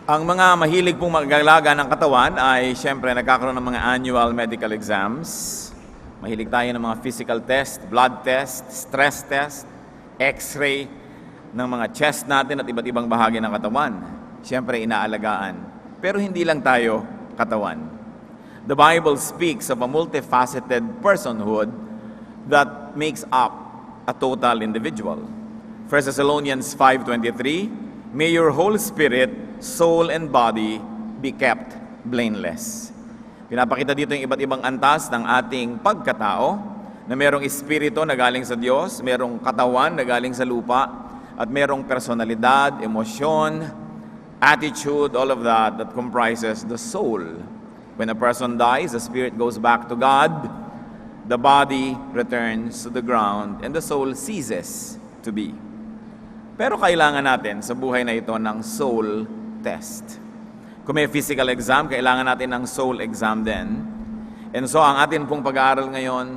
Ang mga mahilig pong mag-alaga ng katawan ay siyempre nagkakaroon ng mga annual medical exams. Mahilig tayo ng mga physical test, blood test, stress test, x-ray ng mga chest natin at iba't ibang bahagi ng katawan. Siyempre inaalagaan. Pero hindi lang tayo katawan. The Bible speaks of a multifaceted personhood that makes up a total individual. 1 Thessalonians 5:23, may your whole spirit, soul, and body be kept blameless. Pinapakita dito yung iba't ibang antas ng ating pagkatao, na merong espiritu na galing sa Diyos, merong katawan na galing sa lupa, at merong personalidad, emosyon, attitude, all of that comprises the soul. When a person dies, the spirit goes back to God, the body returns to the ground, and the soul ceases to be. Pero kailangan natin sa buhay na ito ng soul test. Kung may physical exam, kailangan natin ng soul exam din. And so, ang atin pong pag-aaral ngayon,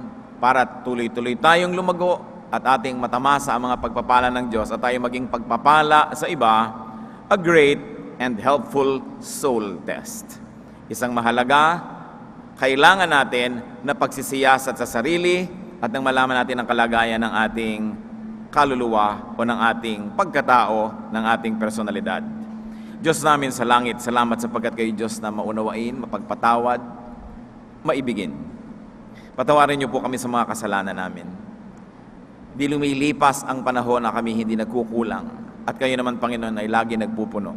para tuloy-tuloy tayong lumago at ating matamasa ang mga pagpapala ng Diyos at tayo maging pagpapala sa iba, a great and helpful soul test. Isang mahalaga, kailangan natin na pagsisiyasat sa sarili at nang malaman natin ang kalagayan ng ating kaluluwa o ng ating pagkatao, ng ating personalidad. Diyos namin sa langit, salamat sapagkat kayo Diyos na maunawain, mapagpatawad, maibigin. Patawarin niyo po kami sa mga kasalanan namin. Di lumilipas ang panahon na kami hindi nagkukulang at kayo naman, Panginoon, ay lagi nagpupuno.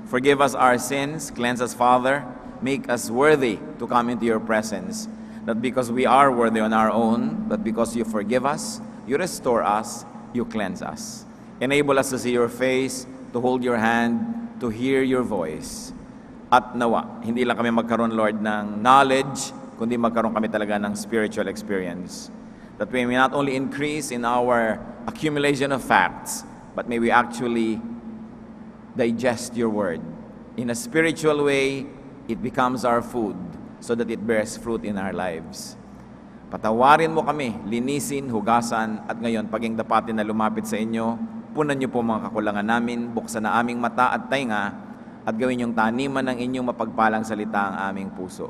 Forgive us our sins, cleanse us, Father, make us worthy to come into your presence. Not because we are worthy on our own, but because you forgive us, you restore us, you cleanse us. Enable us to see your face, to hold your hand, to hear your voice. At nawa, hindi lang kami magkaroon, Lord, ng knowledge, kundi magkaroon kami talaga ng spiritual experience. That we may not only increase in our accumulation of facts, but may we actually digest your word. In a spiritual way, it becomes our food so that it bears fruit in our lives. Patawarin mo kami, linisin, hugasan, at ngayon, paging dapatin na lumapit sa inyo, punan niyo po mga kakulangan namin, buksan na aming mata at tainga, at gawin yung taniman ng inyong mapagpalang salita ang aming puso.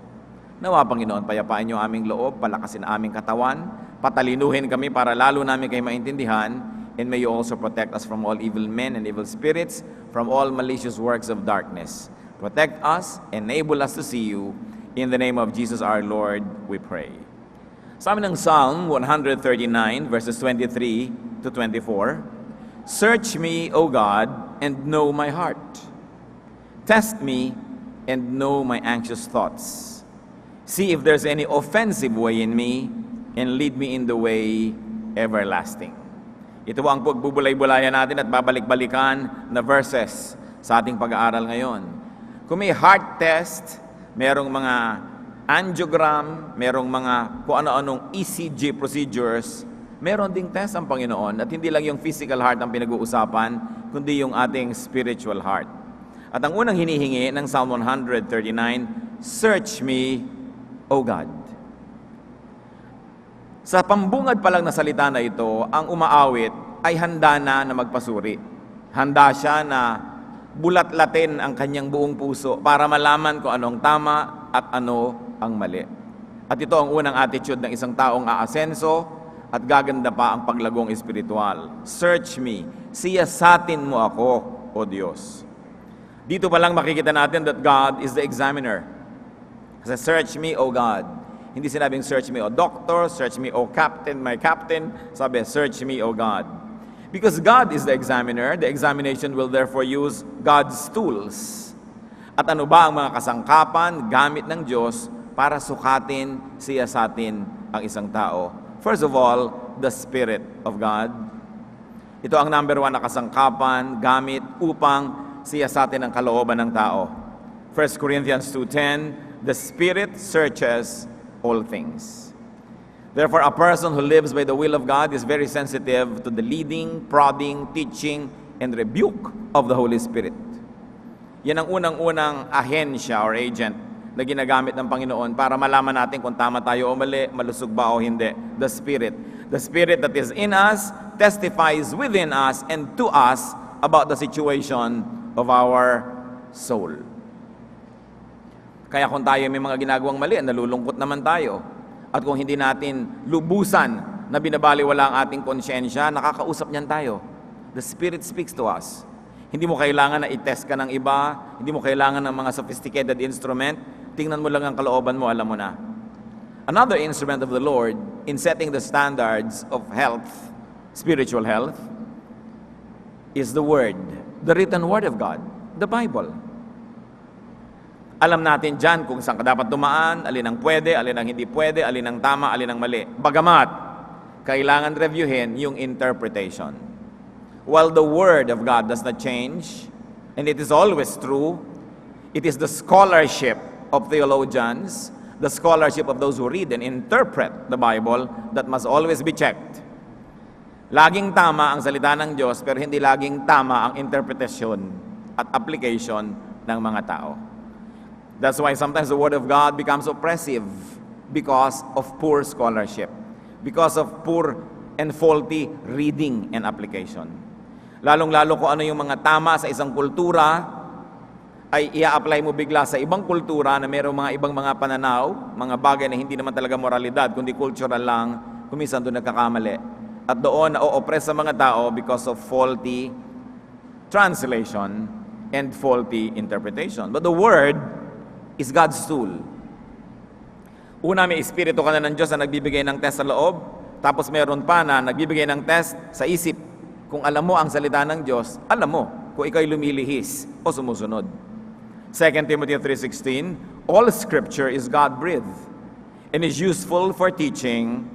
Nawa, Panginoon, payapaan niyo aming loob, palakasin aming katawan, patalinuhin kami para lalo namin kayo maintindihan, and may you also protect us from all evil men and evil spirits, from all malicious works of darkness. Protect us, enable us to see you. In the name of Jesus our Lord, we pray. Sa amin ng Psalm 139, verses 23 to 24, search me, O God, and know my heart. Test me and know my anxious thoughts. See if there's any offensive way in me, and lead me in the way everlasting. Ito ang pagbubulay-bulayan natin at babalik-balikan na verses sa ating pag-aaral ngayon. Kung may heart test, merong mga angiogram, merong mga kung ano-anong ECG procedures, meron ding test ang Panginoon at hindi lang yung physical heart ang pinag-uusapan, kundi yung ating spiritual heart. At ang unang hinihingi ng Psalm 139, search me, O God. Sa pambungad pa lang na salita na ito, ang umaawit ay handa na magpasuri. Handa siya na bulat-latin ang kanyang buong puso para malaman kung anong tama at ano ang mali. At ito ang unang attitude ng isang taong aasenso at gaganda pa ang paglagong espiritual. Search me, siyasatin mo ako, O Diyos. Dito pa lang makikita natin that God is the examiner. Kasi search me, O God. Hindi sinabing search me, O Doctor, search me, O Captain, my Captain. Sabi, search me, O God. Because God is the examiner, the examination will therefore use God's tools. At ano ba ang mga kasangkapan, gamit ng Diyos para sukatin, siyasatin ang isang tao? First of all, the Spirit of God. Ito ang number one na kasangkapan, gamit upang siyasatin ang kalooban ng tao. 1 Corinthians 2:10, the Spirit searches all things. Therefore, a person who lives by the will of God is very sensitive to the leading, prodding, teaching, and rebuke of the Holy Spirit. Yan ang unang-unang ahensya or agent na ginagamit ng Panginoon para malaman natin kung tama tayo o mali, malusog ba o hindi. The Spirit. The Spirit that is in us testifies within us and to us about the situation of our soul. Kaya kung tayo may mga ginagawang mali, nalulungkot naman tayo. At kung hindi natin lubusan na binabaliwala ang ating konsyensya, nakakausap niyan tayo. The Spirit speaks to us. Hindi mo kailangan na i-test ka ng iba, hindi mo kailangan ng mga sophisticated instrument, tingnan mo lang ang kalooban mo, alam mo na. Another instrument of the Lord in setting the standards of health, spiritual health, is the Word, the written Word of God, the Bible. Alam natin dyan kung saan ka dapat dumaan, alin ang pwede, alin ang hindi pwede, alin ang tama, alin ang mali. Bagamat, kailangan reviewin yung interpretation. While the Word of God does not change, and it is always true, it is the scholarship of theologians, the scholarship of those who read and interpret the Bible that must always be checked. Laging tama ang salita ng Diyos, pero hindi laging tama ang interpretasyon at application ng mga tao. That's why sometimes the Word of God becomes oppressive because of poor scholarship, because of poor and faulty reading and application. Lalong-lalo kung ano yung mga tama sa isang kultura, ay ia-apply mo bigla sa ibang kultura na mayroong mga ibang mga pananaw, mga bagay na hindi naman talaga moralidad, kundi cultural lang, kuminsan doon nagkakamali. At doon na-oppress sa mga tao because of faulty translation and faulty interpretation. But the Word is God's tool. Una, may espiritu ka na ng Diyos na nagbibigay ng test sa loob, tapos meron pa na nagbibigay ng test sa isip. Kung alam mo ang salita ng Diyos, alam mo kung ikaw'y lumilihis o sumusunod. 2 Timothy 3:16, all Scripture is God-breathed and is useful for teaching,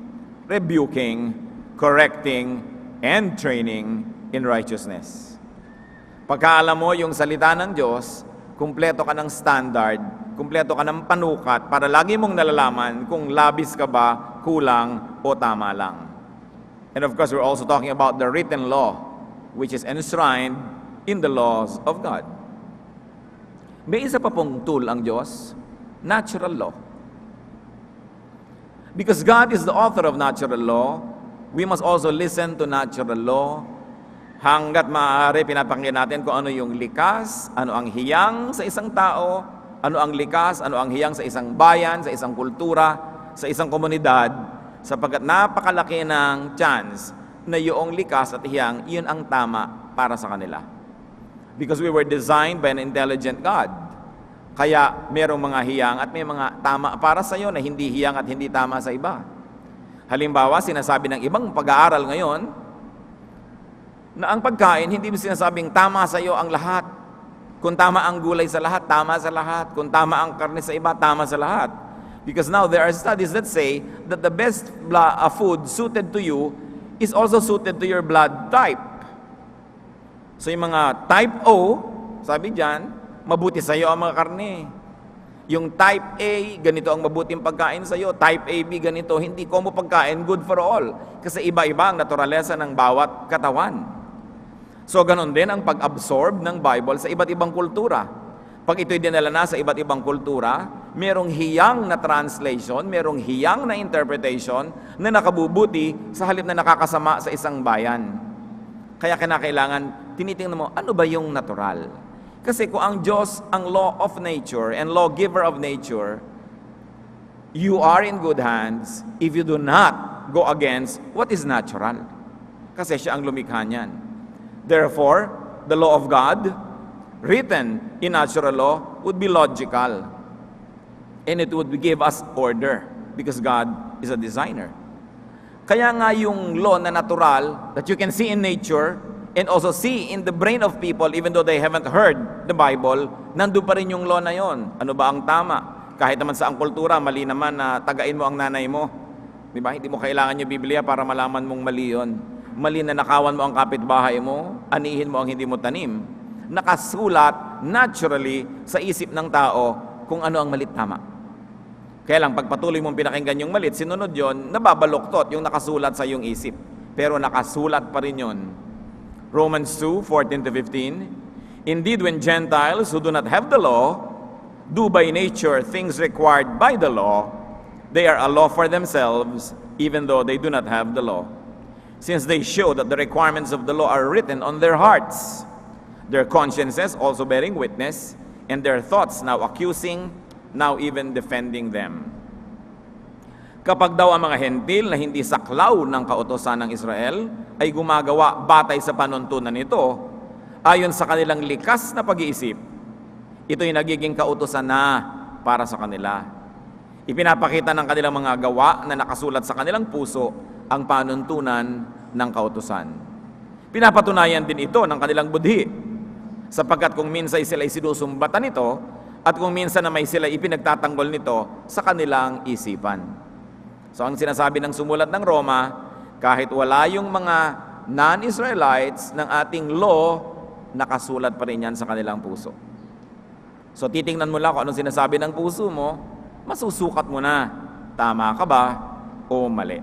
rebuking, correcting, and training in righteousness. Pagka alam mo yung salita ng Diyos, kumpleto ka ng standard, kumpleto ka ng panukat para lagi mong nalalaman kung labis ka ba, kulang, o tama lang. And of course, we're also talking about the written law, which is enshrined in the laws of God. May isa pa pong tool ang Diyos, natural law. Because God is the author of natural law, we must also listen to natural law. Hanggat maaari, pinapakinggan natin kung ano yung likas, ano ang hiyang sa isang tao, ano ang likas, ano ang hiyang sa isang bayan, sa isang kultura, sa isang komunidad, sapagkat napakalaki ng chance na yung likas at hiyang, yun ang tama para sa kanila. Because we were designed by an intelligent God. Kaya merong mga hiyang at may mga tama para sa iyo na hindi hiyang at hindi tama sa iba. Halimbawa, sinasabi ng ibang pag-aaral ngayon na ang pagkain, hindi sinasabing tama sa iyo ang lahat. Kung tama ang gulay sa lahat, tama sa lahat. Kung tama ang karne sa iba, tama sa lahat. Because now there are studies that say that the best food suited to you is also suited to your blood type. So yung mga type O, sabi dyan, mabuti sa iyo ang mga karne. Yung type A, ganito ang mabuting pagkain sa iyo. Type AB, ganito. Hindi combo pagkain, good for all. Kasi iba-iba ang naturalesa ng bawat katawan. So ganon din ang pag-absorb ng Bible sa iba't ibang kultura. Pag ito'y dinala na sa iba't ibang kultura, merong hiyang na translation, merong hiyang na interpretation na nakabubuti sa halip na nakakasama sa isang bayan. Kaya kinakailangan, tinitingnan mo, ano ba yung natural? Kasi kung ang Diyos, ang law of nature and lawgiver of nature, you are in good hands if you do not go against what is natural. Kasi siya ang lumikha niyan. Therefore, the law of God, written in natural law, would be logical. And it would give us order because God is a designer. Kaya nga yung law na natural that you can see in nature and also see in the brain of people even though they haven't heard the Bible, nandun pa rin yung law na yon. Ano ba ang tama? Kahit naman sa ang kultura, mali naman na tagain mo ang nanay mo. Di ba? Hindi mo kailangan yung Biblia para malaman mong mali yon. Mali na nakawan mo ang kapitbahay mo, anihin mo ang hindi mo tanim. Nakasulat naturally sa isip ng tao kung ano ang malit tama. Kaya lang, pag patuloy mong pinakinggan yung malit, sinunod yon, nababaluktot yung nakasulat sa iyong isip. Pero nakasulat pa rin yon. Romans 2:14-15, indeed, when Gentiles who do not have the law do by nature things required by the law, they are a law for themselves, even though they do not have the law. Since they show that the requirements of the law are written on their hearts, their consciences also bearing witness, and their thoughts now accusing, now even defending them. Kapag daw ang mga hentil na hindi saklaw ng kautusan ng Israel ay gumagawa batay sa panuntunan nito, ayon sa kanilang likas na pag-iisip, ito'y nagiging kautusan na para sa kanila. Ipinapakita ng kanilang mga gawa na nakasulat sa kanilang puso ang panuntunan ng kautusan. Pinapatunayan din ito ng kanilang budhi, sapagkat kung minsan sila ay sinusumbatan nito at kung minsan naman sila ipinagtatanggol nito sa kanilang isipan. So ang sinasabi ng sumulat ng Roma, kahit wala yung mga non-Israelites ng ating law, nakasulat pa rin yan sa kanilang puso. So titingnan mo lang kung anong sinasabi ng puso mo, masusukat mo na, tama ka ba o mali.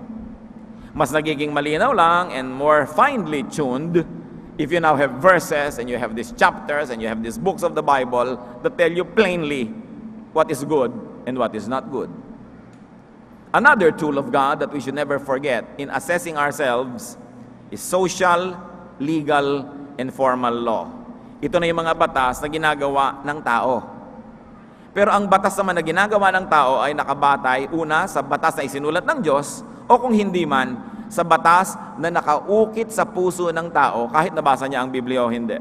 Mas nagiging malinaw lang and more finely tuned if you now have verses and you have these chapters and you have these books of the Bible that tell you plainly what is good and what is not good. Another tool of God that we should never forget in assessing ourselves is social, legal, and formal law. Ito na yung mga batas na ginagawa ng tao. Pero ang batas naman na ginagawa ng tao ay nakabatay una sa batas na isinulat ng Diyos o kung hindi man, sa batas na nakaukit sa puso ng tao kahit nabasa niya ang Biblia o hindi.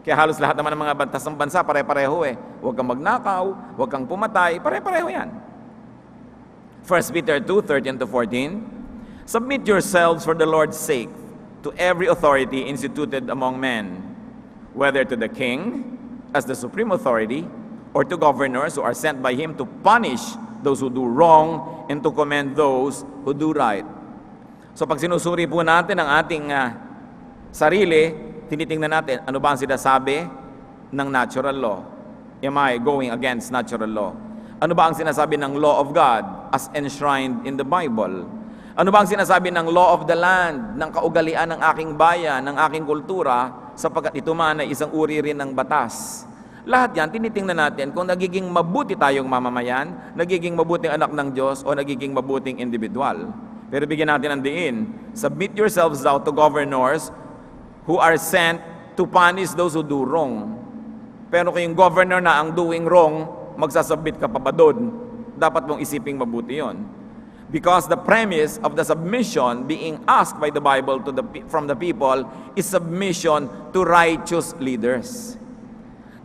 Kaya halos lahat naman ng mga batas ng bansa pare-pareho eh. Huwag kang magnakaw, huwag kang pumatay, pare-pareho yan. 1 Peter 2:13-14, submit yourselves for the Lord's sake to every authority instituted among men, whether to the king as the supreme authority or to governors who are sent by him to punish those who do wrong and to commend those who do right. So pag sinusuri po natin ang ating sarili, tinitingnan natin ano ba ang sinasabi ng natural law. Am I going against natural law? Ano ba ang sinasabi ng law of God as enshrined in the Bible? Ano ba ang sinasabi ng law of the land, ng kaugalian ng aking bayan, ng aking kultura, sapagkat ito man ay isang uri rin ng batas. Lahat yan, tinitingnan natin kung nagiging mabuti tayong mamamayan, nagiging mabuting anak ng Diyos, o nagiging mabuting individual. Pero bigyan natin ng diin, submit yourselves thou to governors who are sent to punish those who do wrong. Pero kung yung governor na ang doing wrong, magsasubmit ka pa ba doon? Dapat mong isiping mabuti yon. Because the premise of the submission being asked by the Bible from the people is submission to righteous leaders.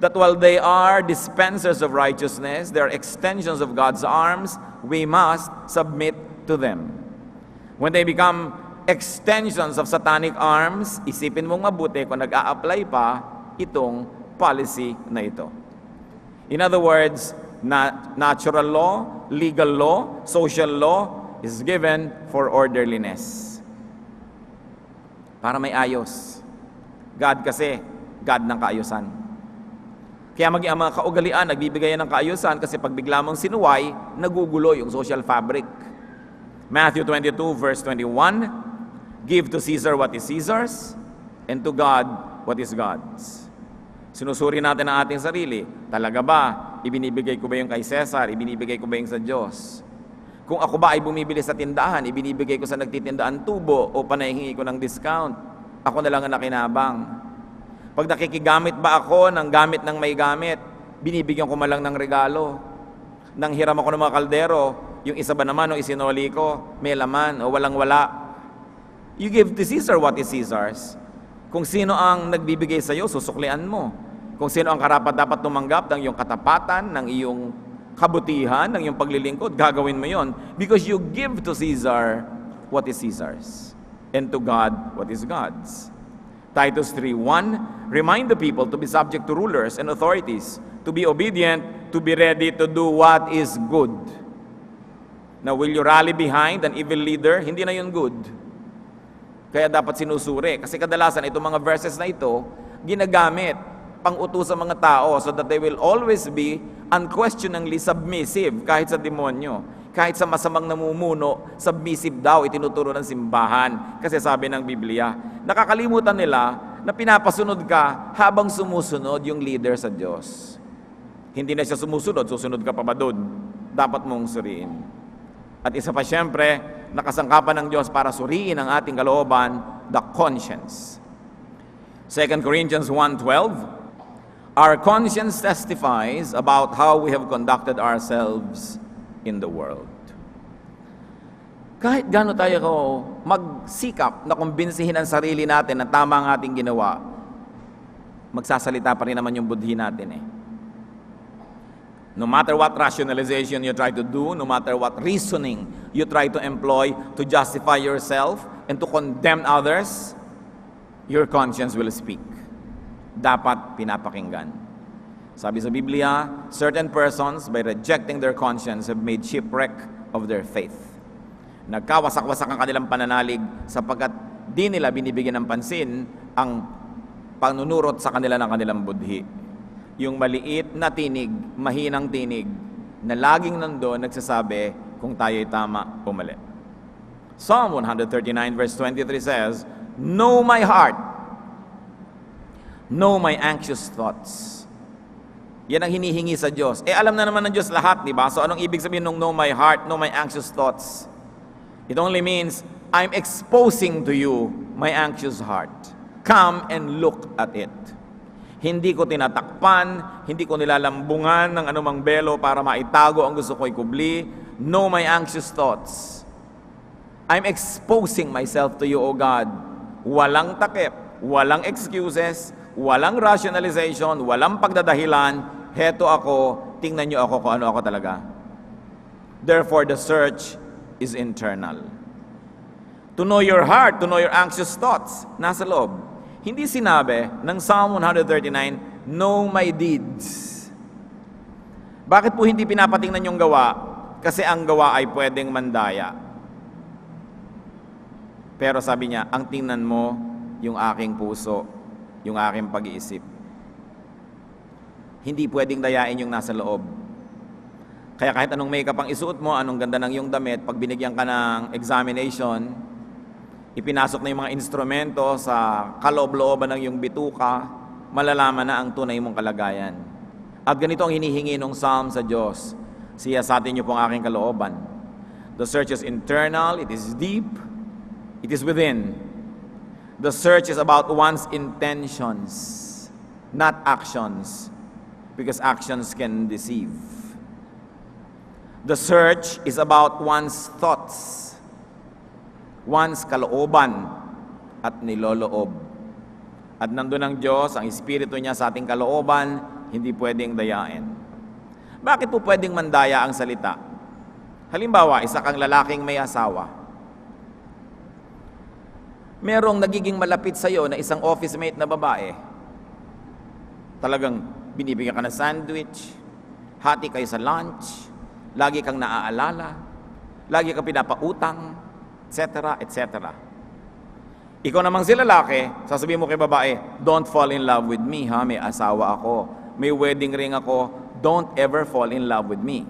That while they are dispensers of righteousness, they are extensions of God's arms, we must submit to them. When they become extensions of satanic arms, isipin mong mabuti kung nag-a-apply pa itong policy na ito. In other words, natural law, legal law, social law is given for orderliness. Para may ayos. God kasi, God ng kaayusan. Kaya ang mga kaugalian, nagbibigay ng kaayusan kasi pag bigla mong sinuway, nagugulo yung social fabric. Matthew 22 verse 21, give to Caesar what is Caesar's, and to God what is God's. Sinusuri natin ang ating sarili. Talaga ba? Ibinibigay ko ba yung kay Cesar? Ibinibigay ko ba yung sa Diyos? Kung ako ba ay bumibili sa tindahan, ibinibigay ko sa nagtitindaan tubo o panahingi ko ng discount? Ako na lang ang nakinabang. Pag nakikigamit ba ako ng gamit ng may gamit, binibigyan ko malang ng regalo. Nang hiram ako ng mga kaldero, yung isa ba naman o isinoli ko, may laman o walang-wala. You give to Caesar what is Caesar's. Kung sino ang nagbibigay sa iyo, susuklian mo. Kung sino ang karapat-dapat tumanggap ng iyong katapatan, ng iyong kabutihan, ng iyong paglilingkod, gagawin mo yon. Because you give to Caesar what is Caesar's, and to God what is God's. Titus 3:1, remind the people to be subject to rulers and authorities, to be obedient, to be ready to do what is good. Now, will you rally behind an evil leader? Hindi na yun good. Kaya dapat sinusuri. Kasi kadalasan itong mga verses na ito, ginagamit pang-utos sa mga tao so that they will always be unquestioningly submissive kahit sa demonyo. Kahit sa masamang namumuno, submissive daw itinuturo ng simbahan. Kasi sabi ng Biblia, nakakalimutan nila na pinapasunod ka habang sumusunod yung leader sa Diyos. Hindi na siya sumusunod, susunod ka pa ba doon? Dapat mong suriin. At isa pa siyempre, nakasangkapan ng Diyos para suriin ang ating kalooban, the conscience. 2 Corinthians 1:12, Our conscience testifies about how we have conducted ourselves in the world. Kahit gaano tayo magsikap na kumbinsihin ang sarili natin na tama ang ating ginawa, magsasalita pa rin naman yung budhi natin eh. No matter what rationalization you try to do, no matter what reasoning you try to employ to justify yourself and to condemn others, your conscience will speak. Dapat pinapakinggan. Sabi sa Biblia, certain persons, by rejecting their conscience, have made shipwreck of their faith. Nagkawasak-wasak ang kanilang pananalig sapagkat di nila binibigyan ng pansin ang panunurot sa kanila ng kanilang budhi. Yung maliit na tinig, mahinang tinig, na laging nandoon nagsasabi kung tayo'y tama o mali. Psalm 139 verse 23 says, "Know my heart, know my anxious thoughts." Yan ang hinihingi sa Diyos. Alam na naman ng Diyos lahat, di ba? So anong ibig sabihin ng know my heart, know my anxious thoughts? It only means, I'm exposing to you my anxious heart. Come and look at it. Hindi ko tinatakpan, hindi ko nilalambungan ng anumang belo para maitago ang gusto ko ikubli. Know my anxious thoughts. I'm exposing myself to you, O God. Walang takip, walang excuses, walang rationalization, walang pagdadahilan. Heto ako, tingnan niyo ako kung ano ako talaga. Therefore, the search is internal. To know your heart, to know your anxious thoughts, nasa loob. Hindi sinabi ng Psalm 139, know my deeds. Bakit po hindi pinapatingnan yung gawa? Kasi ang gawa ay pwedeng mandaya. Pero sabi niya, ang tingnan mo yung aking puso, yung aking pag-iisip. Hindi pwedeng dayain yung nasa loob. Kaya kahit anong makeup ang isuot mo, anong ganda ng iyong damit, pag binigyan ka ng examination, ipinasok na yung mga instrumento sa kaloob-looban ng iyong bituka, malalaman na ang tunay mong kalagayan. At ganito ang hinihingi ng Psalm sa Diyos. Siyasatin niyo po ang aking kalooban. The search is internal, it is deep, it is within. The search is about one's intentions, not actions, because actions can deceive. The search is about one's thoughts, one's kalooban at niloloob. At nandun ang Diyos, ang Espiritu niya sa ating kalooban, hindi pwedeng dayain. Bakit po pwedeng mandaya ang salita? Halimbawa, isa kang lalaking may asawa. Merong nagiging malapit sa iyo na isang office mate na babae. Talagang binibigyan ka ng sandwich, hati kayo sa lunch, lagi kang naaalala, lagi kang pinapautang, etc., etc. Ikaw namang si lalaki, sasabihin mo kay babae, don't fall in love with me, ha? May asawa ako, may wedding ring ako, don't ever fall in love with me.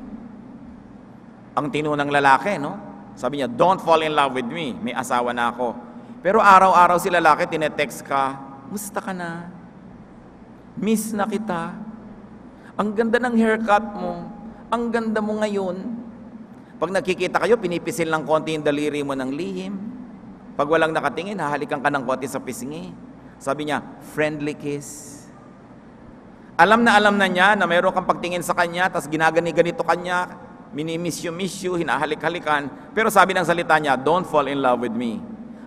Ang tinunang lalaki, no? Sabi niya, don't fall in love with me, may asawa na ako. Pero araw-araw si lalaki, tinetext ka, musta ka na? Miss na kita. Ang ganda ng haircut mo. Ang ganda mo ngayon. Pag nakikita kayo, pinipisil ng konti yung daliri mo ng lihim. Pag walang nakatingin, hahalikan ka ng konti sa pisngi. Sabi niya, friendly kiss. Alam na niya na mayroon kang pagtingin sa kanya, tapos ginagani-ganito kanya, minimiss you, hinahalik-halikan. Pero sabi ng salita niya, don't fall in love with me.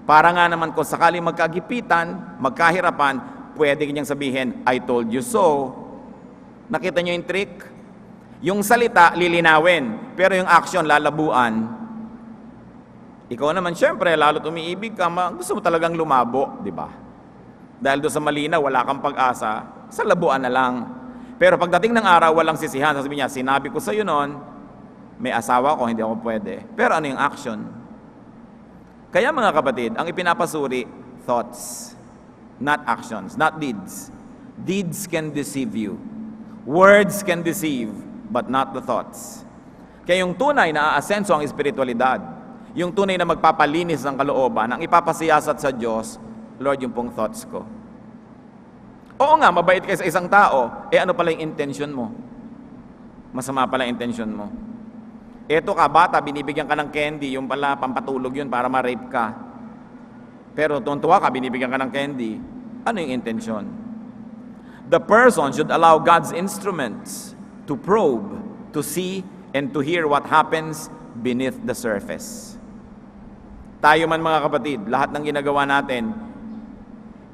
Para nga naman kung sakaling magkagipitan, magkahirapan, pwede niyang sabihin, I told you so. Nakita niyo yung trick? Yung salita, lilinawin. Pero yung action, lalabuan. Ikaw naman, syempre, lalo umiibig ka, gusto mo talagang lumabo, di ba? Dahil doon sa malinaw, wala kang pag-asa, sa labuan na lang. Pero pagdating ng araw, walang sisihan. Sasabihin niya, sinabi ko sa'yo noon, may asawa ko, hindi ako pwede. Pero ano yung action? Kaya mga kapatid, ang ipinapasuri, thoughts, not actions, not deeds. Deeds can deceive you. Words can deceive, but not the thoughts. Kaya yung tunay na aasenso ang espiritualidad, yung tunay na magpapalinis ng kalooban, ang ipapasiyasat sa Diyos, Lord, yung pong thoughts ko. Oo nga, mabait kayo sa isang tao, ano pala yung intention mo? Masama pala yung intention mo. Eto ka, bata, binibigyan ka ng candy, yung pala pampatulog yun para ma-rape ka. Pero tuntua ka, binibigyan ka ng candy, ano yung intention? The person should allow God's instruments to probe, to see, and to hear what happens beneath the surface. Tayo man mga kapatid, lahat ng ginagawa natin,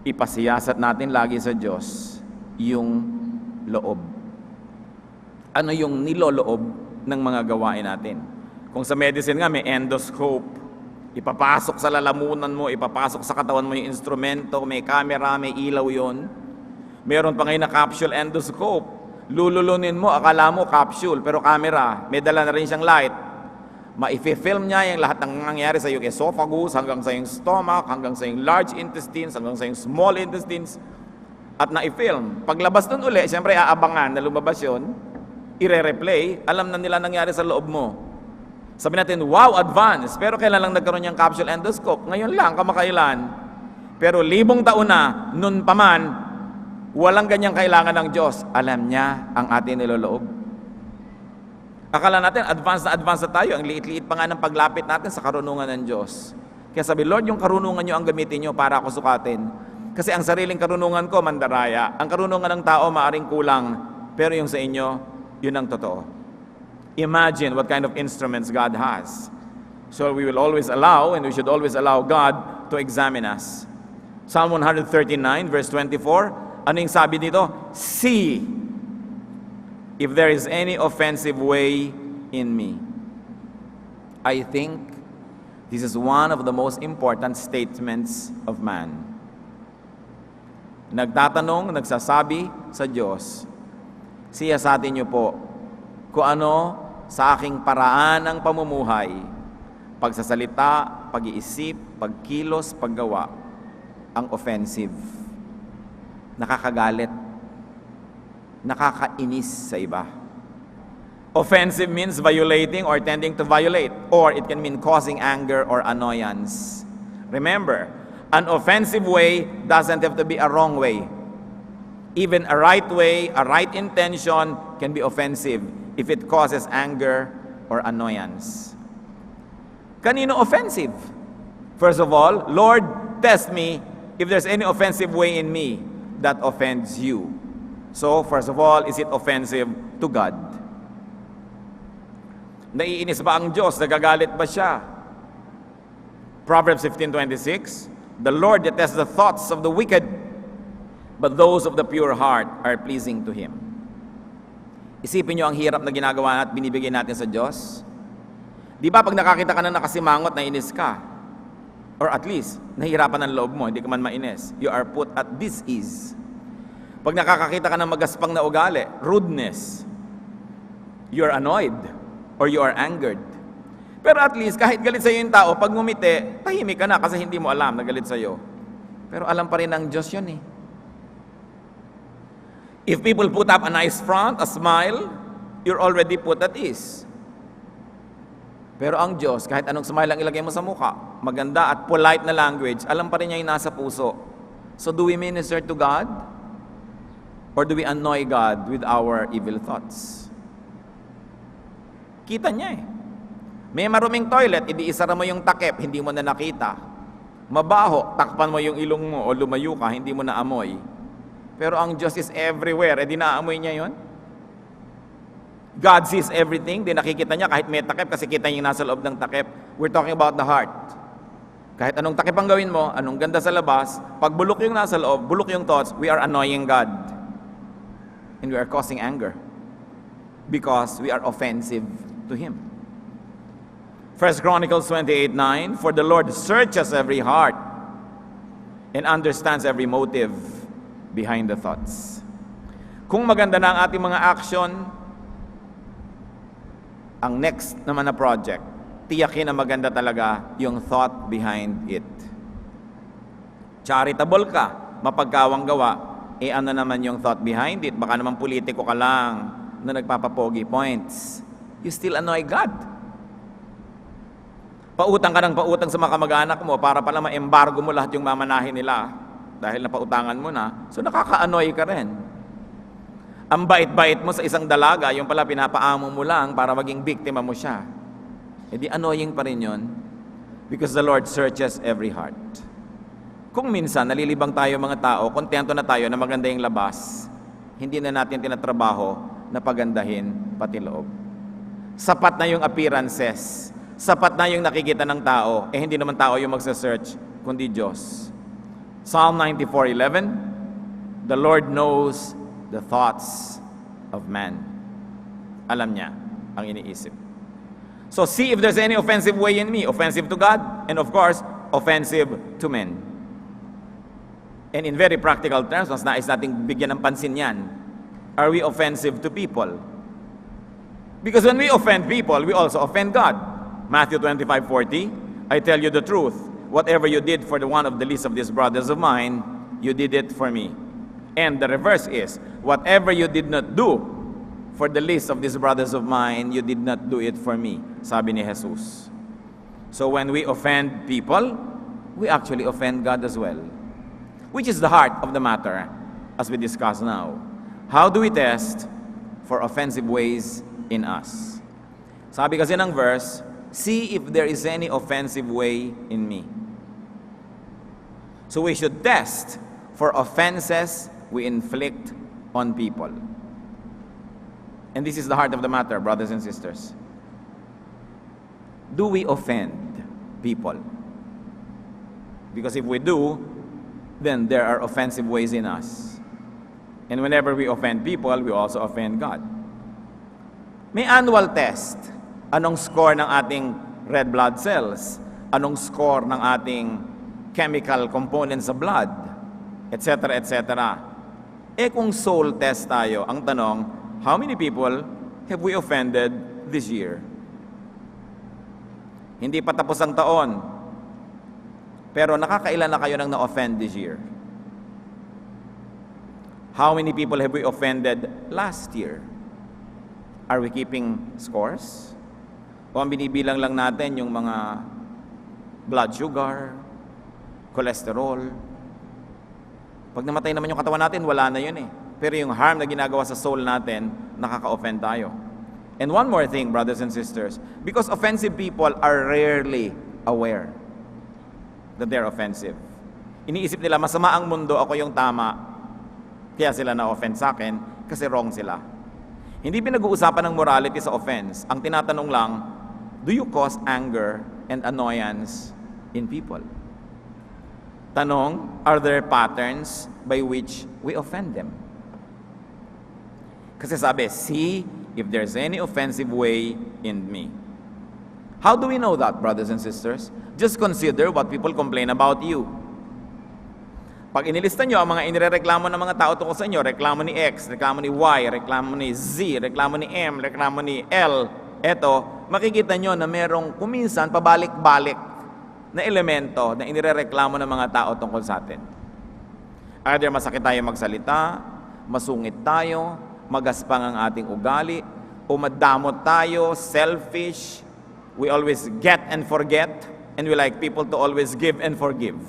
ipasiyasat natin lagi sa Diyos yung loob. Ano yung niloloob ng mga gawain natin? Kung sa medicine nga, may endoscope, ipapasok sa lalamunan mo, ipapasok sa katawan mo yung instrumento, may camera, may ilaw yon. Meron pa ngayon na capsule endoscope. Lululunin mo, akala mo capsule, pero camera. May dala na rin siyang light. Ma-film niya yung lahat ng nangyayari sa iyong esophagus, hanggang sa iyong stomach, hanggang sa iyong large intestines, hanggang sa iyong small intestines. At na-film. Paglabas nun uli, siyempre aabangan na lumabas yun, ire-replay, alam na nila nangyari sa loob mo. Sabi natin, wow, advance. Pero kailan lang nagkaroon yung capsule endoscope? Ngayon lang, kamakailan. Pero 1,000 taon na, nun pa man, walang ganyang kailangan ng Diyos. Alam niya ang ating niloloob. Akala natin, advance na tayo. Ang liit-liit pa nga ng paglapit natin sa karunungan ng Diyos. Kaya sabi, Lord, yung karunungan nyo ang gamitin nyo para ako sukatin. Kasi ang sariling karunungan ko, mandaraya. Ang karunungan ng tao, maaring kulang. Pero yung sa inyo, yun ang totoo. Imagine what kind of instruments God has. So we will always allow, and we should always allow God to examine us. Psalm 139, verse 24, ano yung sabi dito? See if there is any offensive way in me. I think this is one of the most important statements of man. Nagtatanong, nagsasabi sa Diyos, siyasatin niyo po kung ano sa aking paraan ng pamumuhay, pagsasalita, pag-iisip, pagkilos, paggawa, ang offensive. Nakakagalit, nakakainis sa iba. Offensive means violating or tending to violate, or it can mean causing anger or annoyance. Remember, an offensive way doesn't have to be a wrong way. Even a right way, a right intention can be offensive if it causes anger or annoyance. Kanino offensive? First of all, Lord, test me if there's any offensive way in me that offends you. So, first of all, is it offensive to God? Naiinis ba ang Diyos? Nagagalit ba siya? Proverbs 15:26, the Lord detests the thoughts of the wicked, but those of the pure heart are pleasing to Him. Isipin nyo ang hirap na ginagawa at binibigay natin sa Diyos. Di ba pag nakakita ka na nakasimangot, nainis ka? Or at least, nahihirapan ang loob mo, hindi ka man mainis. You are put at dis-ease. Pag nakakakita ka ng magaspang na ugali, rudeness, you are annoyed or you are angered. Pero at least, kahit galit sa'yo yung tao, pag ngumiti, tahimik ka na kasi hindi mo alam na galit sa'yo. Pero alam pa rin ng Diyos yun eh. If people put up a nice front, a smile, you're already put at ease. Pero ang Diyos, kahit anong smile ang ilagay mo sa mukha, maganda at polite na language, alam pa rin niya yung nasa puso. So do we minister to God? Or do we annoy God with our evil thoughts? Kita niya eh. May maruming toilet, isara mo yung takip, hindi mo na nakita. Mabaho, takpan mo yung ilong mo o lumayo ka, hindi mo na amoy. Pero ang Diyos is everywhere, naamoy niya yon. God sees everything, di nakikita niya kahit may takip kasi kita niya yung nasa loob ng takip. We're talking about the heart. Kahit anong takip ang gawin mo, anong ganda sa labas, pag bulok yung nasa loob, bulok yung thoughts, we are annoying God. And we are causing anger. Because we are offensive to Him. 1 Chronicles 28:9, for the Lord searches every heart and understands every motive behind the thoughts. Kung maganda na ang ating mga action, ang next naman na project, tiyakin na maganda talaga yung thought behind it. Charitable ka, mapagkawang gawa, ano naman yung thought behind it? Baka naman politiko ka lang na nagpapapogi points. You still annoy God. Pautang ka ng pautang sa mga kamag-anak mo para pala ma-embargo mo lahat yung mamanahin nila dahil napautangan mo na. So nakaka-annoy ka rin. Ang bait-bait mo sa isang dalaga, yung pala pinapaamo mo lang para maging biktima mo siya. E di annoying pa rin yun because the Lord searches every heart. Kung minsan nalilibang tayo mga tao, kontento na tayo na maganda yung labas, hindi na natin tinatrabaho na pagandahin pati loob. Sapat na yung appearances, sapat na yung nakikita ng tao, hindi naman tao yung magsa-search, kundi Diyos. Psalm 94:11, the Lord knows the thoughts of man. Alam niya ang iniisip. So see if there's any offensive way in me, offensive to God, and of course, offensive to men. And in very practical terms, mas nais nating bigyan ng pansin yan. Are we offensive to people? Because when we offend people, we also offend God. Matthew 25:40, I tell you the truth, whatever you did for the one of the least of these brothers of mine, you did it for me. And the reverse is, whatever you did not do for the least of these brothers of mine, you did not do it for me. Sabi ni Jesus. So when we offend people, we actually offend God as well. Which is the heart of the matter, as we discuss now. How do we test for offensive ways in us? Sabi kasi ng verse, see if there is any offensive way in me. So we should test for offenses we inflict on people. And this is the heart of the matter, brothers and sisters. Do we offend people? Because if we do, then there are offensive ways in us. And whenever we offend people, we also offend God. May annual test. Anong score ng ating red blood cells? Anong score ng ating chemical components sa blood? Etc., etc. Kung soul test tayo, ang tanong, how many people have we offended this year? Hindi pa tapos ang taon, pero nakakailan na kayo nang na-offend this year? How many people have we offended last year? Are we keeping scores? O ang binibilang lang natin yung mga blood sugar, cholesterol? Pag namatay naman yung katawan natin, wala na yun eh. Pero yung harm na ginagawa sa soul natin, nakaka-offend tayo. And one more thing, brothers and sisters, because offensive people are rarely aware that they're offensive. Iniisip nila, masama ang mundo, ako yung tama, kaya sila na-offend sa akin, kasi wrong sila. Hindi pinag-uusapan ng morality sa offense. Ang tinatanong lang, do you cause anger and annoyance in people? Tanong, are there patterns by which we offend them? Kasi sabi, see if there's any offensive way in me. How do we know that, brothers and sisters? Just consider what people complain about you. Pag inilista nyo ang mga inireklamo ng mga tao tungkol sa inyo, reklamo ni X, reklamo ni Y, reklamo ni Z, reklamo ni M, reklamo ni L, eto, makikita nyo na merong kuminsan pabalik-balik na elemento na inireklamo ng mga tao tungkol sa atin. Either masakit tayo magsalita, masungit tayo, magaspang ang ating ugali, o madamot tayo, selfish, we always get and forget, and we like people to always give and forgive.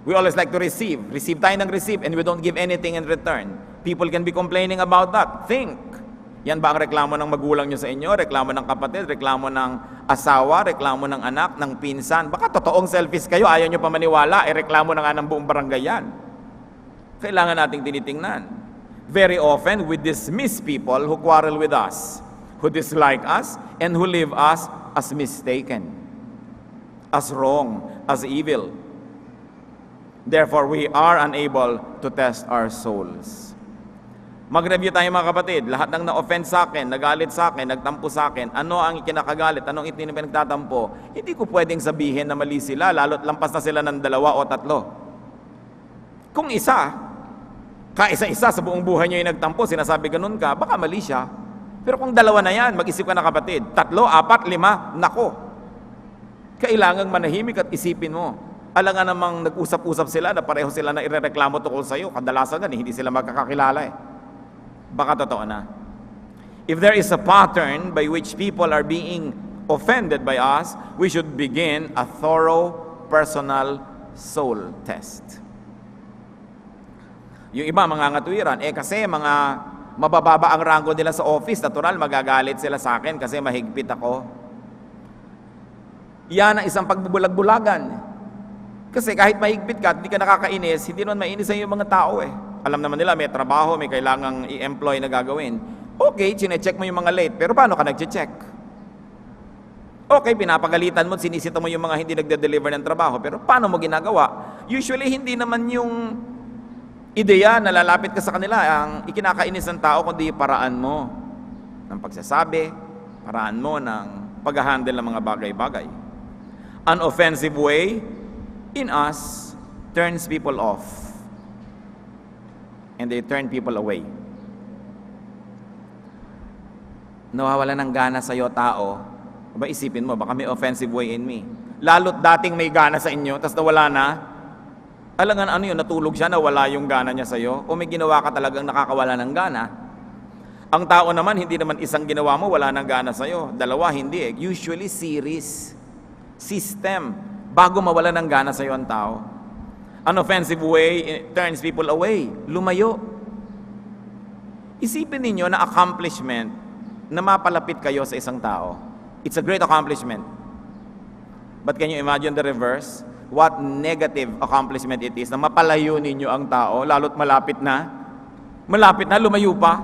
We always like to receive. Receive tayo ng receive, and we don't give anything in return. People can be complaining about that. Think. Yan ba ang reklamo ng magulang nyo sa inyo? Reklamo ng kapatid? Reklamo ng asawa? Reklamo ng anak? Ng pinsan? Baka totoong selfish kayo, ayaw nyo pa maniwala, reklamo na nga ng buong barangay yan. Kailangan nating tinitingnan. Very often, we dismiss people who quarrel with us, who dislike us, and who leave us as mistaken, as wrong, as evil. Therefore, we are unable to test our souls. Mag-review tayo mga kapatid. Lahat ng na-offend sa akin, nagalit sa akin, nagtampo sa akin, ano ang ikinakagalit, anong itinipinagtatampo, hindi ko pwedeng sabihin na mali sila, lalo't lampas na sila ng 2 o 3. Kung isa, kaisa-isa sa buong buhay niyo yung nagtampo, sinasabi ganun ka, baka mali siya. Pero kung 2 na yan, mag-isip ka na kapatid, 3, 4, 5, nako. Kailangang manahimik at isipin mo. Alangan namang nag-usap-usap sila na pareho sila na irereklamo tungkol sa iyo. Kadalasan gan, hindi sila magkakakilala eh. Baka totoo na. If there is a pattern by which people are being offended by us, we should begin a thorough personal soul test. Yung iba, mga ngatwiran, kasi mga mabababa ang rango nila sa office, natural, magagalit sila sa akin kasi mahigpit ako. Yan ang isang pagbubulag-bulagan. Kasi kahit mahigpit ka at hindi ka nakakainis, hindi naman mainis sa iyo mga tao eh. Alam naman nila, may trabaho, may kailangang i-employ na gagawin. Okay, chinecheck mo yung mga late, pero paano ka nag-check? Okay, pinapagalitan mo, sinisita mo yung mga hindi nagde-deliver ng trabaho, pero paano mo ginagawa? Usually, hindi naman yung ideya na lalapit ka sa kanila ang ikinakainis ng tao, kundi paraan mo ng pagsasabi, paraan mo ng pag-handle ng mga bagay-bagay. An offensive way in us turns people off. And they turn people away. Nawawala ng gana sa'yo, tao. Aba, isipin mo, baka may offensive way in me. Lalo't dating may gana sa inyo, tapos nawala na. Alangan ano yun, natulog siya, nawala yung gana niya sa'yo. O may ginawa ka talagang nakakawala ng gana. Ang tao naman, hindi naman isang ginawa mo, wala ng gana sa'yo. Dalawa, hindi eh. Usually, series. System. Bago mawala ng gana sa'yo ang tao. An offensive way turns people away. Lumayo. Isipin ninyo na accomplishment na mapalapit kayo sa isang tao. It's a great accomplishment. But can you imagine the reverse? What negative accomplishment it is na mapalayo ninyo ang tao, lalo't malapit na, lumayo pa.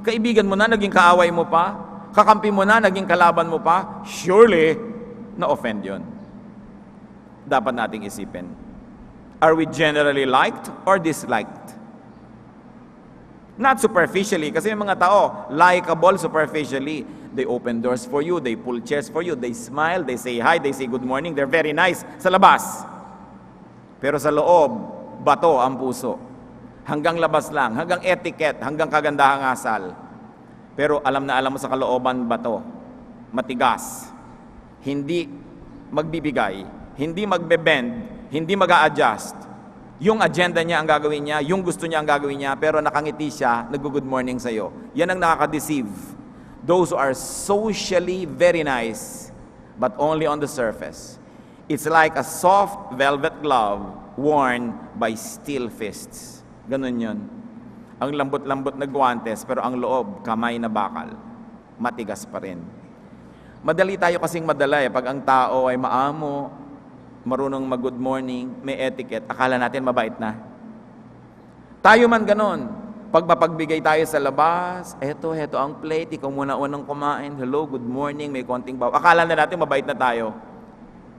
Kaibigan mo na, naging kaaway mo pa. Kakampi mo na, naging kalaban mo pa. Surely, na-offend yun. Dapat nating isipin. Are we generally liked or disliked? Not superficially, kasi yung mga tao, likable superficially. They open doors for you, they pull chairs for you, they smile, they say hi, they say good morning, they're very nice sa labas. Pero sa loob, bato ang puso. Hanggang labas lang, hanggang etiquette, hanggang kagandahang asal. Pero alam na alam mo sa kalooban, bato. Matigas. Hindi magbibigay, hindi magbe-bend, hindi mag-a-adjust. Yung agenda niya ang gagawin niya, yung gusto niya ang gagawin niya, pero nakangiti siya, nag-good morning sa'yo. Yan ang nakaka-deceive. Those who are socially very nice, but only on the surface. It's like a soft velvet glove worn by steel fists. Ganun yun. Ang lambot-lambot na guwantes, pero ang loob, kamay na bakal. Matigas pa rin. Madali tayo kasing madala pag ang tao ay maamo, marunong mag-good morning, may etiquette, akala natin mabait na. Tayo man ganon. Pag mapagbigay tayo sa labas, eto ang plate, ikaw muna unang kumain, hello, good morning, may konting baw. Akala na natin mabait na tayo.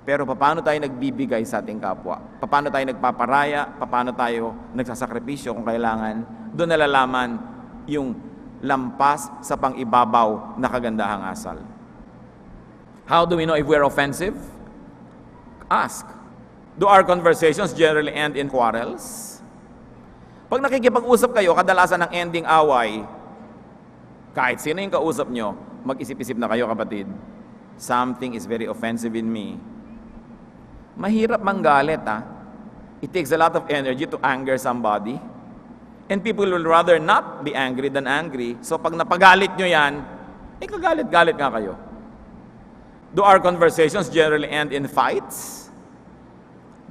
Pero paano tayo nagbibigay sa ating kapwa? Paano tayo nagpaparaya? Paano tayo nagsasakripisyo kung kailangan? Doon nalalaman yung lampas sa pang-ibabaw na kagandahang asal. How do we know if we're offensive? Ask. Do our conversations generally end in quarrels? Pag nakikipag-usap kayo, kadalasan ng ending away, kahit sino yung kausap nyo, mag-isip-isip na kayo, kapatid. Something is very offensive in me. Mahirap manggalit, ha? It takes a lot of energy to anger somebody. And people will rather not be angry than angry. So pag napagalit nyo yan, kagalit-galit nga kayo. Do our conversations generally end in fights?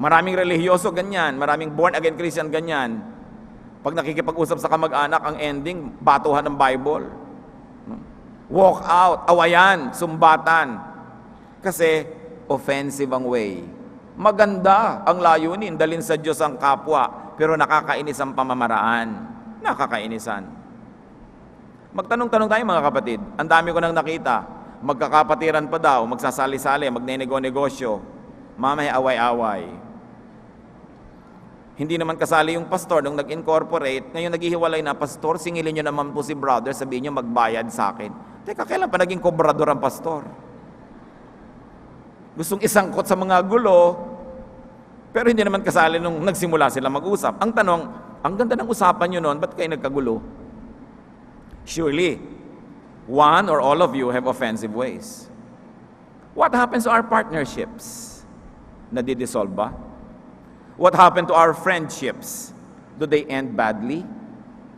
Maraming relihiyoso ganyan, maraming born-again Christian ganyan. Pag nakikipag-usap sa kamag-anak, ang ending, batuhan ng Bible. Walk out, awayan, sumbatan. Kasi offensive ang way. Maganda ang layunin, dalin sa Diyos ang kapwa, pero nakakainis ang pamamaraan. Nakakainisan. Magtanong-tanong tayo mga kapatid, ang dami ko nang nakita, magkakapatiran pa daw, magsasali-sali, magne-negosyo, mamaya away-away. Hindi naman kasali yung pastor nung nag-incorporate, ngayon naghihiwalay na, pastor, singilin nyo naman po si brother, sabihin nyo magbayad sa akin. Teka, kailan pa naging kobrador ang pastor? Gustong isangkot sa mga gulo, pero hindi naman kasali nung nagsimula sila mag-usap. Ang tanong, ang ganda ng usapan nyo noon, ba't kayo nagkagulo? Surely, one or all of you have offensive ways. What happens to our partnerships? Nadidissolve ba? What happened to our friendships? Do they end badly?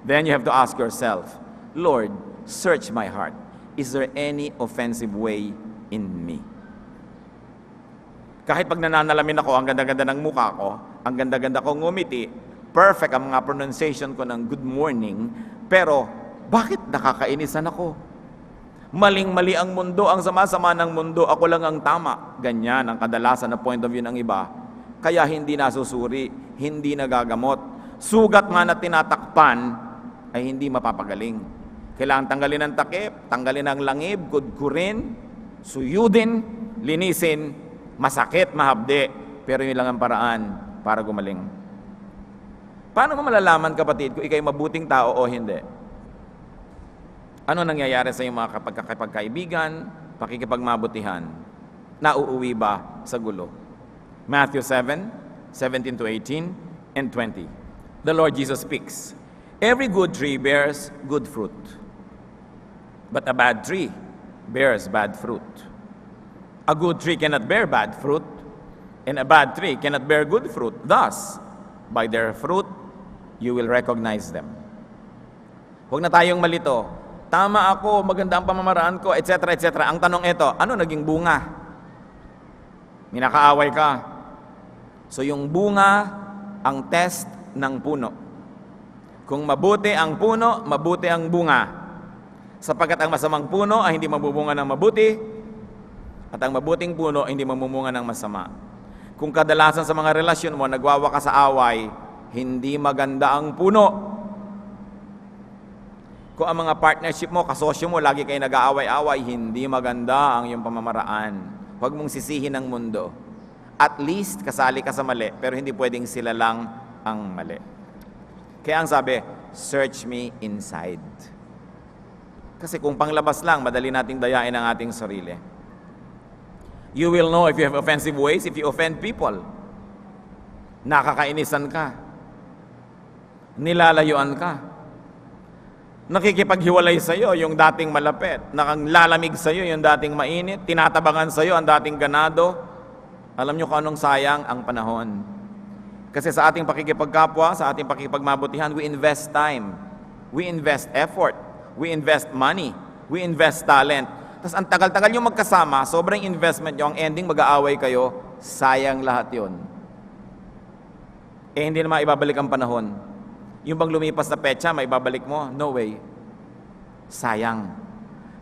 Then you have to ask yourself, Lord, search my heart. Is there any offensive way in me? Kahit pag nananalamin ako, ang ganda-ganda ng mukha ko, ang ganda-ganda ko ngumiti, perfect ang mga pronunciation ko ng good morning, pero bakit nakakainisan ako? Maling-mali ang mundo, ang sama-sama ng mundo, ako lang ang tama. Ganyan ang kadalasan na point of view ng iba. Kaya hindi nasusuri, hindi nagagamot. sugat man na tinatakpan ay hindi mapapagaling. Kailangan tanggalin ang takip, tanggalin ang langib, kudkurin, suyudin, linisin, masakit, mahabdi, pero yun lang ang paraan para gumaling. Paano mo malalaman, kapatid, kung ikay mabuting tao o hindi? Ano nangyayari sa iyong mga kapagkaibigan, pakikipagmabutihan? Nauuwi ba sa gulo? Matthew 7:17 to 18 and 20. The Lord Jesus speaks, "Every good tree bears good fruit, but a bad tree bears bad fruit. A good tree cannot bear bad fruit, and a bad tree cannot bear good fruit. Thus, by their fruit, you will recognize them." Huwag na tayong malito. Tama ako, maganda ang pamamaraan ko, etc., etc. Ang tanong ito, ano naging bunga? Minakaaway ka. So yung bunga, ang test ng puno. Kung mabuti ang puno, mabuti ang bunga. Sapagkat ang masamang puno ay hindi mabubunga ng mabuti, at ang mabuting puno ay hindi mamumunga ng masama. Kung kadalasan sa mga relasyon mo nagwawakas sa away, hindi maganda ang puno. Kung ang mga partnership mo, kasosyo mo, lagi kayo nag-aaway-away, hindi maganda ang iyong pamamaraan. Huwag mong sisihin ang mundo. At least, kasali ka sa mali, pero hindi pwedeng sila lang ang mali. Kaya ang sabi, search me inside. Kasi kung panglabas lang, madali nating dayain ang ating sarili. You will know if you have offensive ways, if you offend people. Nakakainisan ka. Nilalayuan ka. Nakikipaghiwalay sa iyo yung dating malapit. Nakanglalamig sa iyo yung dating mainit. Tinatabangan sa iyo ang dating ganado. Alam niyo kung anong sayang ang panahon. Kasi sa ating pakikipagkapwa, sa ating pakikipagmabutihan, we invest time. We invest effort. We invest money. We invest talent. Tapos ang tagal-tagal nyo magkasama, sobrang investment nyo, ang ending mag-aaway kayo, sayang lahat yon. Hindi naman ibabalik ang panahon. Yung bang lumipas na petsa, may ibabalik mo? No way. Sayang.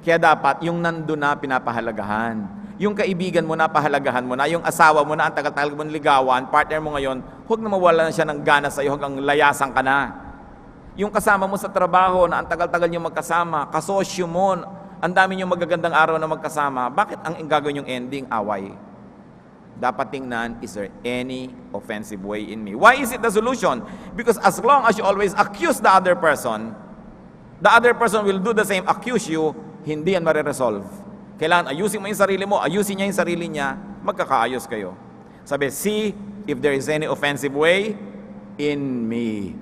Kaya dapat, yung nandun na pinapahalagahan. Yung kaibigan mo na, pahalagahan mo na. Yung asawa mo na, ang tagal-tagal mo ligawan, partner mo ngayon, huwag na mawala na siya ng gana sa'yo hanggang layasan ka na. Yung kasama mo sa trabaho na ang tagal-tagal nyo magkasama, kasosyo mo, ang dami nyo magagandang araw na magkasama, bakit ang gagawin yung ending? Away. Dapat tingnan, is there any offensive way in me? Why is it the solution? Because as long as you always accuse the other person will do the same, accuse you, hindi yan mariresolve. Kailangan ayusin mo yung sarili mo, ayusin niya yung sarili niya, magkakaayos kayo. Sabi, see if there is any offensive way in me.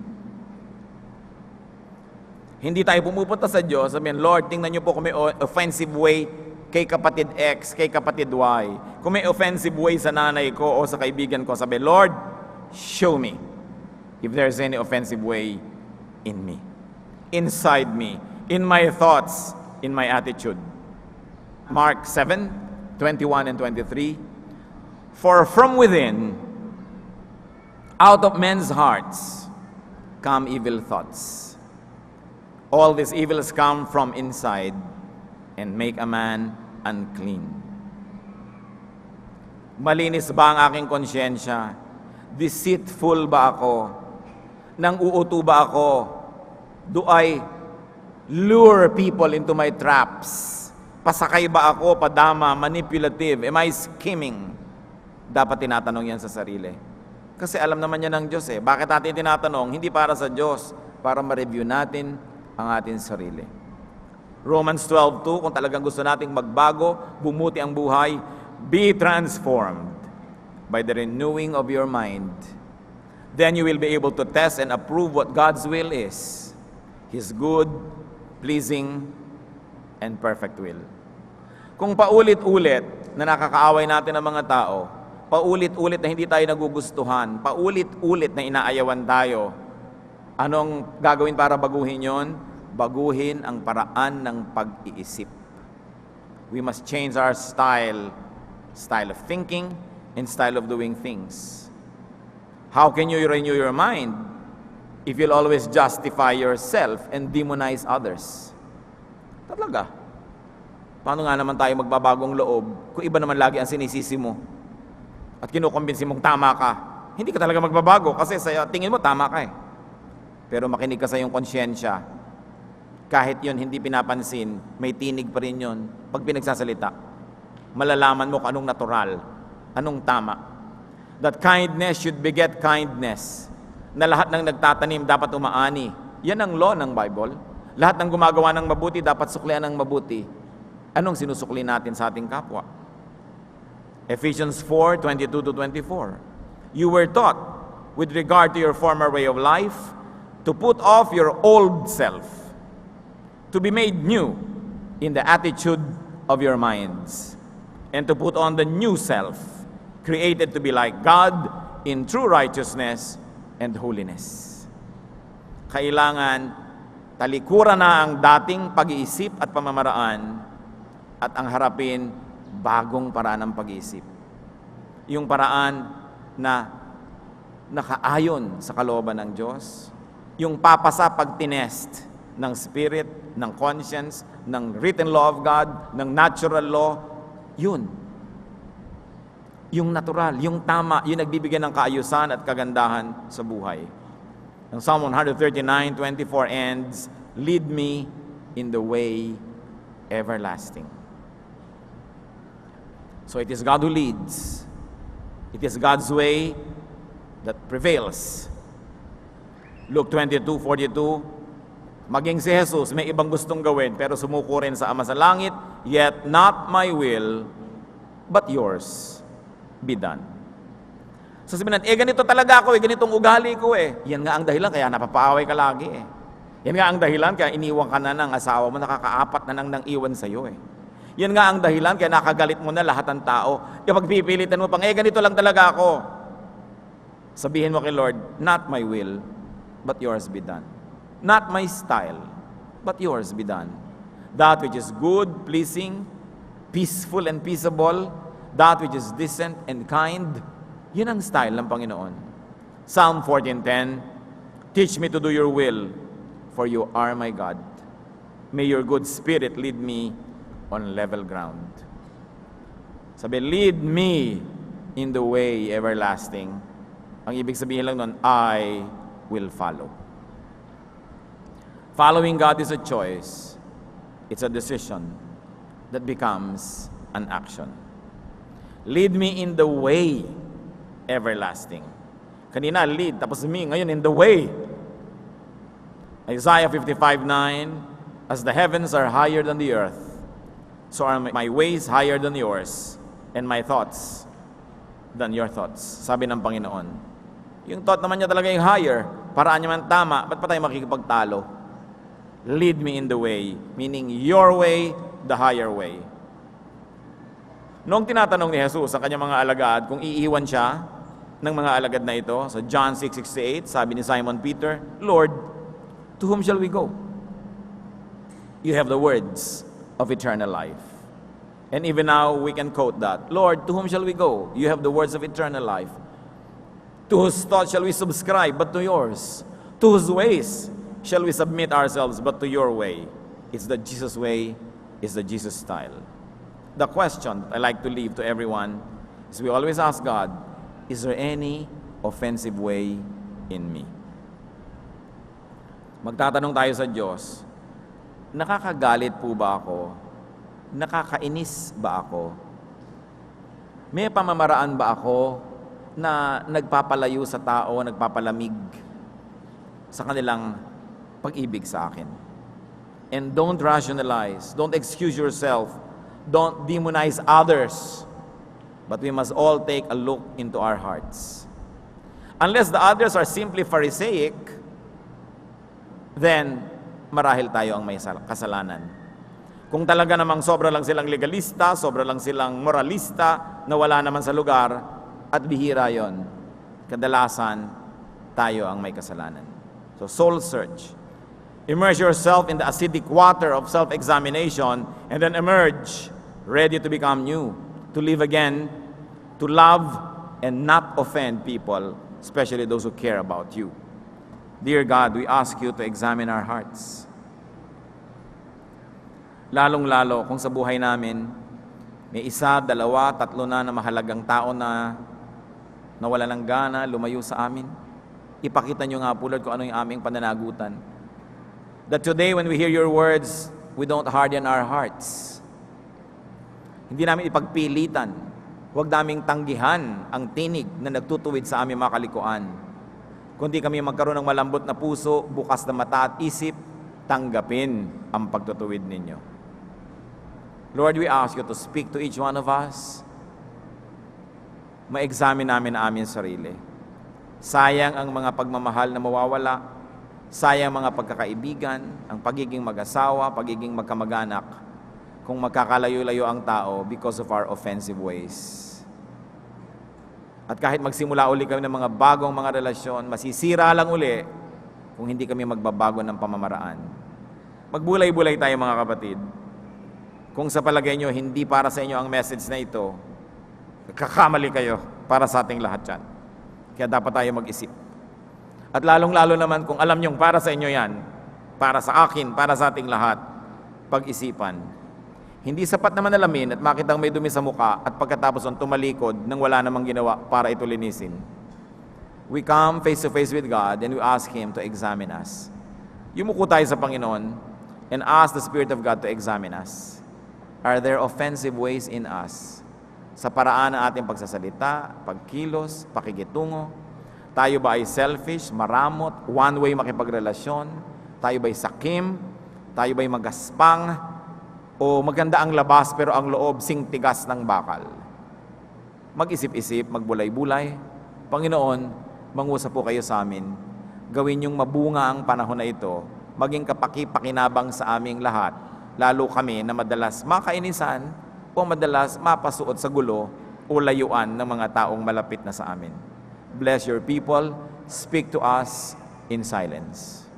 Hindi tayo pumupunta sa Diyos, sabihin, Lord, tingnan niyo po kung may offensive way kay kapatid X, kay kapatid Y. Kung may offensive way sa nanay ko o sa kaibigan ko, sabi, Lord, show me if there's any offensive way in me, inside me, in my thoughts, in my attitude. Mark 7:21 and 23. For from within, out of men's hearts, come evil thoughts. All these evils come from inside and make a man unclean. Malinis ba ang aking konsyensya? Deceitful ba ako? Nang uuto ba ako? Do I lure people into my traps? Pasakay ba ako, padama, manipulative? Am I scheming? Dapat tinatanong yan sa sarili. Kasi alam naman yan ng Diyos eh. Bakit natin tinatanong? Hindi para sa Diyos, para ma-review natin ang ating sarili. Romans 12:2, kung talagang gusto nating magbago, bumuti ang buhay, be transformed by the renewing of your mind. Then you will be able to test and approve what God's will is, His good, pleasing, and perfect will. Kung paulit-ulit na nakakaaway natin ang mga tao, paulit-ulit na hindi tayo nagugustuhan, paulit-ulit na inaayawan tayo, anong gagawin para baguhin yon? Baguhin ang paraan ng pag-iisip. We must change our style of thinking and style of doing things. How can you renew your mind if you'll always justify yourself and demonize others? Talaga. Paano nga naman tayo magbabagong loob kung iba naman lagi ang sinisisi mo at kinukumbinsi mong tama ka? Hindi ka talaga magbabago kasi sa tingin mo tama ka eh. Pero makinig ka sa iyong konsyensya. Kahit yun hindi pinapansin, may tinig pa rin yun. Pag pinagsasalita, malalaman mo kung anong natural, anong tama. That kindness should beget kindness. Na lahat ng nagtatanim dapat umaani. Yan ang law ng Bible. Lahat ng gumagawa ng mabuti dapat suklian ng mabuti. Anong sinusukli natin sa ating kapwa? Ephesians 4:22-24. You were taught, with regard to your former way of life, to put off your old self, to be made new in the attitude of your minds, and to put on the new self, created to be like God in true righteousness and holiness. Kailangan talikuran na ang dating pag-iisip at pamamaraan at ang harapin bagong paraan ng pag-iisip. Yung paraan na nakaayon sa kalooban ng Diyos, yung papasa pag tinest ng spirit, ng conscience, ng written law of God, ng natural law, yun. Yung natural, yung tama, yung nagbibigay ng kaayusan at kagandahan sa buhay. Ang Psalm 139:24 ends, lead me in the way everlasting. So it is God who leads. It is God's way that prevails. Luke 22:42, maging si Jesus may ibang gustong gawin pero sumuko rin sa Ama sa langit, yet not my will, but yours be done. So sabihin natin, ganito talaga ako, ganitong ugali ko Yan nga ang dahilan kaya napapaaway ka lagi Yan nga ang dahilan kaya iniwan ka na ng asawa mo, nakakaapat na nang iwan sa'yo Yan nga ang dahilan kaya nakagalit mo na lahat ng tao. Kapag pipilitan mo pang, ganito lang talaga ako. Sabihin mo kay Lord, not my will, but yours be done. Not my style, but yours be done. That which is good, pleasing, peaceful and peaceable, that which is decent and kind, yun ang style ng Panginoon. Psalm 14:10, teach me to do your will, for you are my God. May your good spirit lead me on level ground. Sabi, lead me in the way everlasting. Ang ibig sabihin lang nun, I will follow. Following God is a choice. It's a decision that becomes an action. Lead me in the way everlasting. Kanina, lead. Tapos me, ngayon, in the way. Isaiah 55:9, as the heavens are higher than the earth, so are my ways higher than yours, and my thoughts than your thoughts. Sabi ng Panginoon. Yung thought naman niya talaga yung higher. Paraan niya man tama, ba't pa tayo makikipagtalo? Lead me in the way, meaning your way, the higher way. Noong tinatanong ni Jesus sa kanyang mga alagad kung iiwan siya ng mga alagad na ito, sa John 6:68, sabi ni Simon Peter, Lord, to whom shall we go? You have the words of eternal life. And even now, we can quote that. Lord, to whom shall we go? You have the words of eternal life. To whose thoughts shall we subscribe, but to yours? To whose ways shall we submit ourselves, but to your way? It's the Jesus way, it's the Jesus style. The question I like to leave to everyone is we always ask God, is there any offensive way in me? Magtatanong tayo sa Diyos, nakakagalit po ba ako? Nakakainis ba ako? May pamamaraan ba ako na nagpapalayo sa tao, nagpapalamig sa kanilang pag-ibig sa akin? And don't rationalize, don't excuse yourself, don't demonize others, but we must all take a look into our hearts. Unless the others are simply Pharisaic, then marahil tayo ang may kasalanan. Kung talaga namang sobra lang silang legalista, sobra lang silang moralista, na wala naman sa lugar, at bihira yon, kadalasan tayo ang may kasalanan. So soul search. Immerse yourself in the acidic water of self-examination and then emerge, ready to become new, to live again, to love and not offend people, especially those who care about you. Dear God, we ask you to examine our hearts. Lalong-lalo kung sa buhay namin, may isa, dalawa, tatlo na mahalagang tao na nawala ng gana, lumayo sa amin. Ipakita nyo nga po, Lord, kung ano yung aming pananagutan. That today, when we hear your words, we don't harden our hearts. Hindi namin ipagpilitan. Huwag naming tanggihan ang tinig na nagtutuwid sa aming mga kalikuan. Kundi kami magkaroon ng malambot na puso, bukas na mata at isip, tanggapin ang pagtutuwid ninyo. Lord, we ask you to speak to each one of us. Ma-examine namin ang aming sarili. Sayang ang mga pagmamahal na mawawala. Sayang mga pagkakaibigan, ang pagiging mag-asawa, pagiging magkamag-anak, kung magkakalayo-layo ang tao because of our offensive ways. At kahit magsimula uli kami ng mga bagong mga relasyon, masisira lang uli kung hindi kami magbabago ng pamamaraan. Magbulay-bulay tayo mga kapatid. Kung sa palagay nyo, hindi para sa inyo ang message na ito, kakamali kayo para sa ating lahat yan. Kaya dapat tayo mag-isip. At lalong-lalo naman kung alam nyong para sa inyo yan, para sa akin, para sa ating lahat, pag-isipan. Hindi sapat naman alamin at makitang may dumi sa muka at pagkatapos ang tumalikod nang wala namang ginawa para ito linisin. We come face to face with God and we ask Him to examine us. Yumuko tayo sa Panginoon and ask the Spirit of God to examine us. Are there offensive ways in us? Sa paraan ng ating pagsasalita, pagkilos, pakikitungo, tayo ba ay selfish, maramot, one-way makipagrelasyon? Tayo ba ay sakim? Tayo ba ay magaspang? O maganda ang labas pero ang loob singtigas ng bakal? Mag-isip-isip, magbulay-bulay. Panginoon, mangusap po kayo sa amin. Gawin yung mabunga ang panahon na ito, maging kapaki-pakinabang sa aming lahat, lalo kami na madalas makainisan o madalas mapasuot sa gulo o layuan ng mga taong malapit na sa amin. Bless your people. Speak to us in silence.